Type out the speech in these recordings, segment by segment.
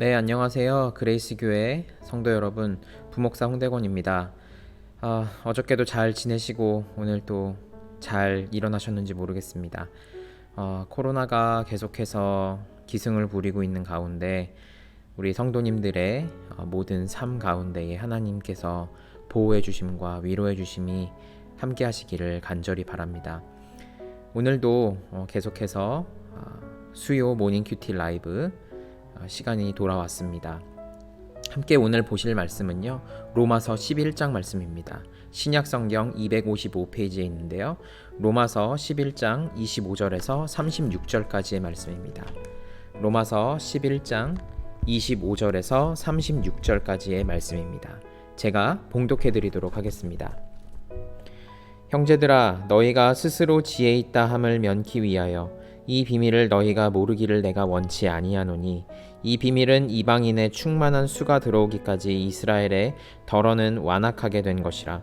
네, 안녕하세요. 그레이스 교회 성도 여러분, 부목사 홍대건입니다. 어저께도 잘 지내시고 오늘 또 잘 일어나셨는지 모르겠습니다. 코로나가 계속해서 기승을 부리고 있는 가운데 우리 성도님들의 모든 삶 가운데에 하나님께서 보호해 주심과 위로해 주심이 함께 하시기를 간절히 바랍니다. 오늘도 계속해서 수요 모닝 큐티 라이브 시간이 돌아왔습니다. 함께 오늘 보실 말씀은요, 로마서 11장 말씀입니다. 신약성경 255페이지에 있는데요, 로마서 11장 25절에서 36절까지의 말씀입니다. 로마서 11장 25절에서 36절까지의 말씀입니다. 제가 봉독해 드리도록 하겠습니다. 형제들아, 너희가 스스로 지혜 있다 함을 면키 위하여 이 비밀을 너희가 모르기를 내가 원치 아니하노니, 이 비밀은 이방인의 충만한 수가 들어오기까지 이스라엘의 덜어는 완악하게 된 것이라.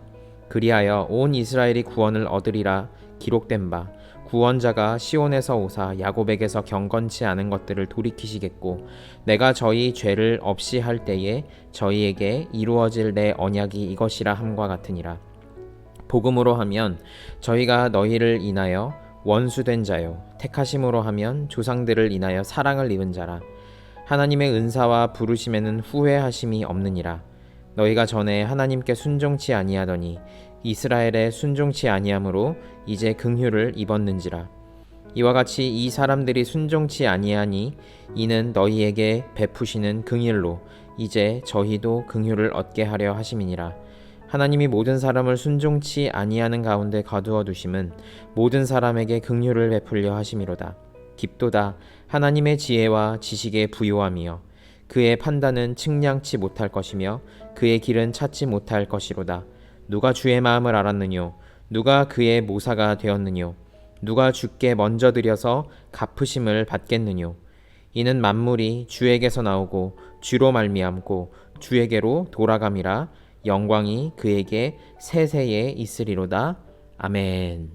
그리하여 온 이스라엘이 구원을 얻으리라 기록된 바, 구원자가 시온에서 오사 야곱에게서 경건치 않은 것들을 돌이키시겠고, 내가 저희 죄를 없이 할 때에 저희에게 이루어질 내 언약이 이것이라 함과 같으니라. 복음으로 하면 저희가 너희를 인하여 원수된 자요, 택하심으로 하면 조상들을 인하여 사랑을 입은 자라. 하나님의 은사와 부르심에는 후회하심이 없느니라. 너희가 전에 하나님께 순종치 아니하더니 이스라엘에 순종치 아니함으로 이제 긍휼을 입었는지라. 이와 같이 이 사람들이 순종치 아니하니 이는 너희에게 베푸시는 긍휼로 이제 저희도 긍휼을 얻게 하려 하심이니라. 하나님이 모든 사람을 순종치 아니하는 가운데 거두어 두심은 모든 사람에게 긍휼을 베풀려 하심이로다. 깊도다 하나님의 지혜와 지식의 부요함이여, 그의 판단은 측량치 못할 것이며 그의 길은 찾지 못할 것이로다. 누가 주의 마음을 알았느뇨? 누가 그의 모사가 되었느뇨? 누가 주께 먼저 드려서 갚으심을 받겠느뇨? 이는 만물이 주에게서 나오고 주로 말미암고 주에게로 돌아감이라. 영광이 그에게 세세에 있으리로다. 아멘.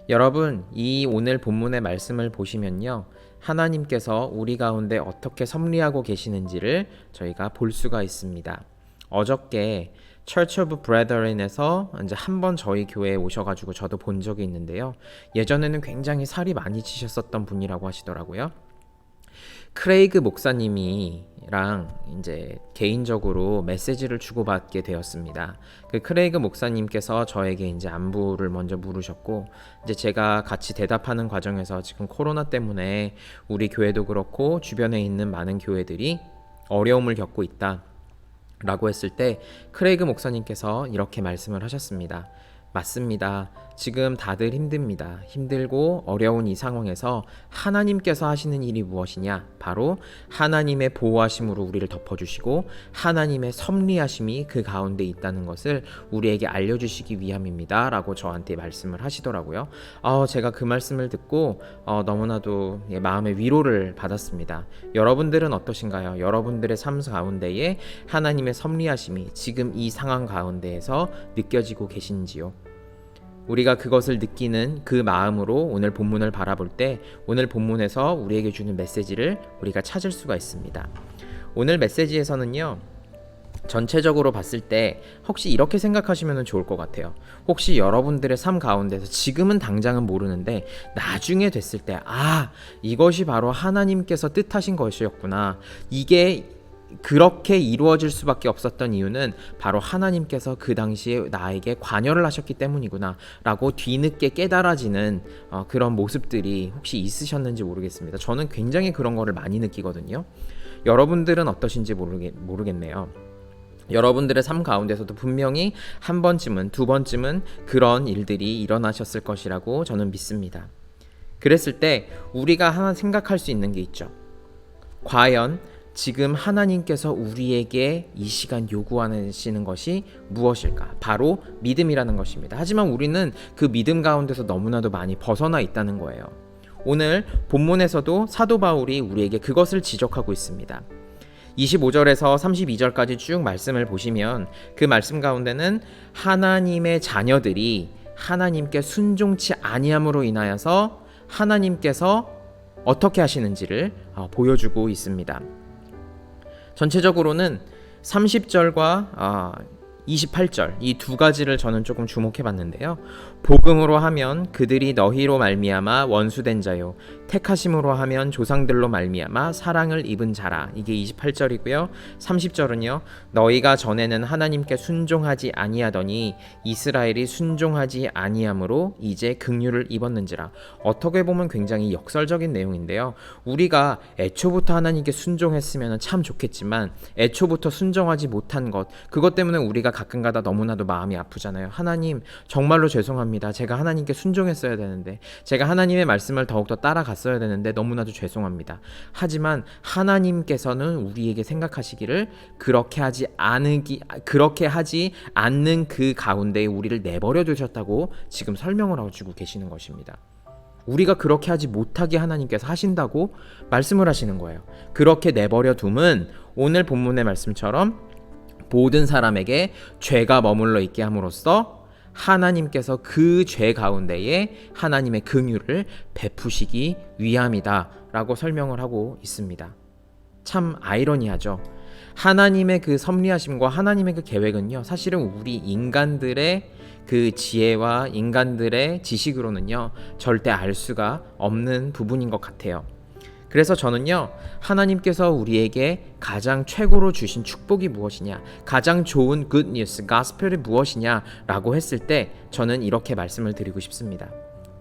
여러분, 이 오늘 본문의 말씀을 보시면요, 하나님께서 우리 가운데 어떻게 섭리하고 계시는지를 저희가 볼 수가 있습니다. 어저께 Church of Brethren에서 이제 한번 저희 교회에 오셔가지고 저도 본 적이 있는데요, 예전에는 굉장히 살이 많이 찌셨었던 분이라고 하시더라고요. 크레이그 목사님이랑 이제 개인적으로 메시지를 주고받게 되었습니다. 그 크레이그 목사님께서 저에게 이제 안부를 먼저 물으셨고, 이제 제가 같이 대답하는 과정에서 지금 코로나 때문에 우리 교회도 그렇고 주변에 있는 많은 교회들이 어려움을 겪고 있다 라고 했을 때 크레이그 목사님께서 이렇게 말씀을 하셨습니다. 맞습니다. 지금 다들 힘듭니다. 힘들고 어려운 이 상황에서 하나님께서 하시는 일이 무엇이냐? 바로 하나님의 보호하심으로 우리를 덮어주시고 하나님의 섭리하심이 그 가운데 있다는 것을 우리에게 알려주시기 위함입니다 라고 저한테 말씀을 하시더라고요. 제가 그 말씀을 듣고 너무나도 마음의 위로를 받았습니다. 여러분들은 어떠신가요? 여러분들의 삶 가운데에 하나님의 섭리하심이 지금 이 상황 가운데에서 느껴지고 계신지요? 우리가 그것을 느끼는 그 마음으로 오늘 본문을 바라볼 때 오늘 본문에서 우리에게 주는 메시지를 우리가 찾을 수가 있습니다. 오늘 메시지에서는요, 전체적으로 봤을 때 혹시 이렇게 생각하시면 좋을 것 같아요. 혹시 여러분들의 삶 가운데서 지금은 당장은 모르는데 나중에 됐을 때 이것이 바로 하나님께서 뜻하신 것이었구나, 이게 그렇게 이루어질 수밖에 없었던 이유는 바로 하나님께서 그 당시에 나에게 관여를 하셨기 때문이구나 라고 뒤늦게 깨달아지는 그런 모습들이 혹시 있으셨는지 모르겠습니다. 저는 굉장히 그런 거를 많이 느끼거든요. 여러분들은 어떠신지 모르겠네요. 여러분들의 삶 가운데서도 분명히 한 번쯤은 두 번쯤은 그런 일들이 일어나셨을 것이라고 저는 믿습니다. 그랬을 때 우리가 하나 생각할 수 있는 게 있죠. 과연 지금 하나님께서 우리에게 이 시간 요구하시는 것이 무엇일까? 바로 믿음이라는 것입니다. 하지만 우리는 그 믿음 가운데서 너무나도 많이 벗어나 있다는 거예요. 오늘 본문에서도 사도 바울이 우리에게 그것을 지적하고 있습니다. 25절에서 32절까지 쭉 말씀을 보시면 그 말씀 가운데는 하나님의 자녀들이 하나님께 순종치 아니함으로 인하여서 하나님께서 어떻게 하시는지를 보여주고 있습니다. 전체적으로는 30절과 28절 이 두 가지를 저는 조금 주목해 봤는데요. 복음으로 하면 그들이 너희로 말미암아 원수된 자요, 택하심으로 하면 조상들로 말미암아 사랑을 입은 자라. 이게 28절이고요. 30절은요. 너희가 전에는 하나님께 순종하지 아니하더니 이스라엘이 순종하지 아니함으로 이제 긍휼을 입었는지라. 어떻게 보면 굉장히 역설적인 내용인데요. 우리가 애초부터 하나님께 순종했으면 참 좋겠지만 애초부터 순종하지 못한 것, 그것 때문에 우리가 가끔가다 너무나도 마음이 아프잖아요. 하나님 정말로 죄송합니다. 제가 하나님께 순종했어야 되는데, 제가 하나님의 말씀을 더욱더 따라갔어야 되는데 너무나도 죄송합니다. 하지만 하나님께서는 우리에게 생각하시기를 그렇게 하지 않는 그 가운데에 우리를 내버려 두셨다고 지금 설명을 해주고 계시는 것입니다. 우리가 그렇게 하지 못하게 하나님께서 하신다고 말씀을 하시는 거예요. 그렇게 내버려 둠은 오늘 본문의 말씀처럼 모든 사람에게 죄가 머물러 있게 함으로써 하나님께서 그 죄 가운데에 하나님의 긍휼을 베푸시기 위함이다 라고 설명을 하고 있습니다. 참 아이러니하죠. 하나님의 그 섭리하심과 하나님의 그 계획은요, 사실은 우리 인간들의 그 지혜와 인간들의 지식으로는요 절대 알 수가 없는 부분인 것 같아요. 그래서 저는요, 하나님께서 우리에게 가장 최고로 주신 축복이 무엇이냐, 가장 좋은 good news, gospel이 무엇이냐 라고 했을 때 저는 이렇게 말씀을 드리고 싶습니다.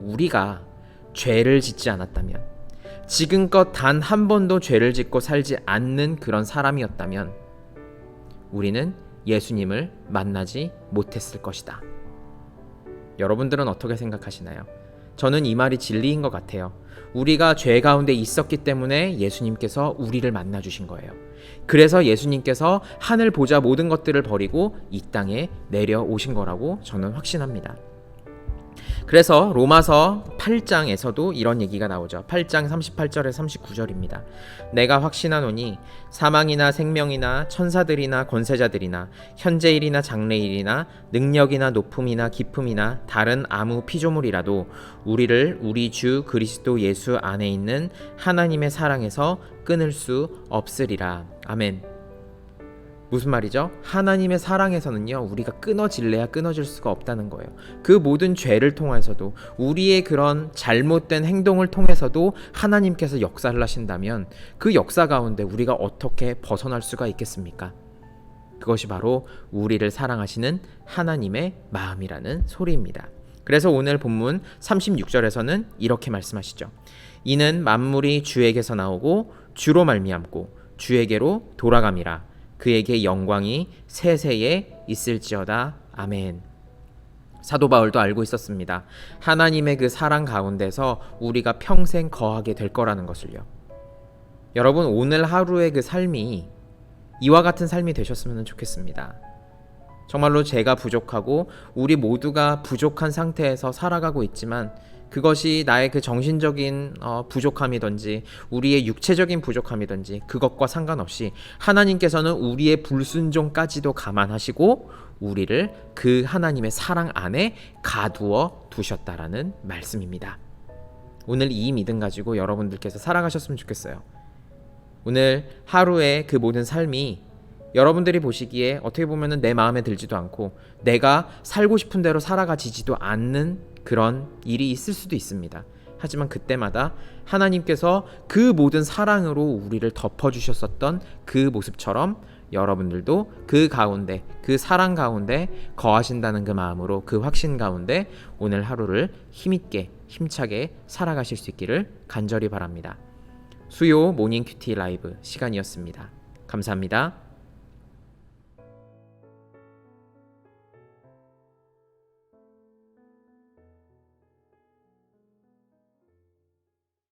우리가 죄를 짓지 않았다면, 지금껏 단 한 번도 죄를 짓고 살지 않는 그런 사람이었다면 우리는 예수님을 만나지 못했을 것이다. 여러분들은 어떻게 생각하시나요? 저는 이 말이 진리인 것 같아요. 우리가 죄 가운데 있었기 때문에 예수님께서 우리를 만나주신 거예요. 그래서 예수님께서 하늘 보좌 모든 것들을 버리고 이 땅에 내려오신 거라고 저는 확신합니다. 그래서 로마서 8장에서도 이런 얘기가 나오죠. 8장 38절에 39절입니다. 내가 확신하노니 사망이나 생명이나 천사들이나 권세자들이나 현재일이나 장래일이나 능력이나 높음이나 깊음이나 다른 아무 피조물이라도 우리를 우리 주 그리스도 예수 안에 있는 하나님의 사랑에서 끊을 수 없으리라. 아멘. 무슨 말이죠? 하나님의 사랑에서는요, 우리가 끊어질래야 끊어질 수가 없다는 거예요. 그 모든 죄를 통해서도, 우리의 그런 잘못된 행동을 통해서도 하나님께서 역사를 하신다면 그 역사 가운데 우리가 어떻게 벗어날 수가 있겠습니까? 그것이 바로 우리를 사랑하시는 하나님의 마음이라는 소리입니다. 그래서 오늘 본문 36절에서는 이렇게 말씀하시죠. 이는 만물이 주에게서 나오고 주로 말미암고 주에게로 돌아감이라. 그에게 영광이 세세에 있을지어다. 아멘. 사도 바울도 알고 있었습니다. 하나님의 그 사랑 가운데서 우리가 평생 거하게 될 거라는 것을요. 여러분, 오늘 하루의 그 삶이 이와 같은 삶이 되셨으면 좋겠습니다. 정말로 제가 부족하고 우리 모두가 부족한 상태에서 살아가고 있지만 그것이 나의 그 정신적인 부족함이든지 우리의 육체적인 부족함이든지 그것과 상관없이 하나님께서는 우리의 불순종까지도 감안하시고 우리를 그 하나님의 사랑 안에 가두어 두셨다라는 말씀입니다. 오늘 이 믿음 가지고 여러분들께서 살아가셨으면 좋겠어요. 오늘 하루의 그 모든 삶이 여러분들이 보시기에 어떻게 보면 내 마음에 들지도 않고 내가 살고 싶은 대로 살아가지지도 않는 그런 일이 있을 수도 있습니다. 하지만 그때마다 하나님께서 그 모든 사랑으로 우리를 덮어주셨었던 그 모습처럼 여러분들도 그 가운데, 그 사랑 가운데 거하신다는 그 마음으로, 그 확신 가운데 오늘 하루를 힘있게 힘차게 살아가실 수 있기를 간절히 바랍니다. 수요 모닝 큐티 라이브 시간이었습니다. 감사합니다.